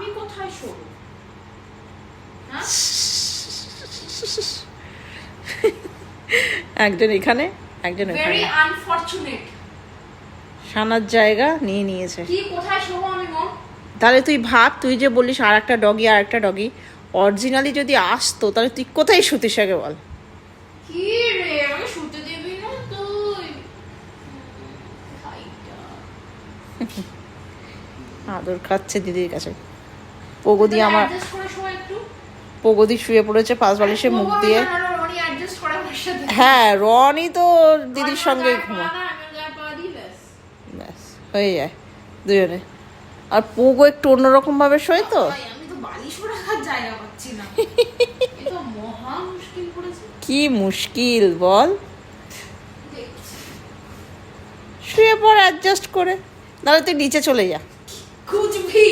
আমি কোথায় শোবো? হ্যাঁ, একজন এখানে, একজন ভেরি ওখানে। আনফরচুনেট। সানার জায়গা নিয়ে নিয়েছে। কি কোথায় শোবো আমি মন? তাহলে তুই ভাব, তুই যে বলিস আর একটা ডগি, অরিজিনালি যদি আসতো তাহলে তুই কোথায় শুতিস আগে বল? কি রে, আমাকে শুতে দিবি না তুই? ভাইটা আদর খাচ্ছে দিদির কাছে। প্রগতি আমার, অ্যাডজাস্ট করে শো একটু। প্রগতি শুয়ে পড়েছে পাশ বালিশে মুখ দিয়ে। রনি অ্যাডজাস্ট করে আমার সাথে। হ্যাঁ, রনি তো দিদির সঙ্গেই ঘুমা। ব্যাস হয়ে যায় দুজনে। আর পোগো একটু অন্যরকম ভাবে শোয় তো। আমি তো বালিশও রাখার জায়গা পাচ্ছি না। এ তো মহা মুশকিল পড়েছে। কি মুশকিল বল। দেখছি। শুয়ে পড় অ্যাডজাস্ট করে, নাহলে তুই নিচে চলে যা। খুঁজবি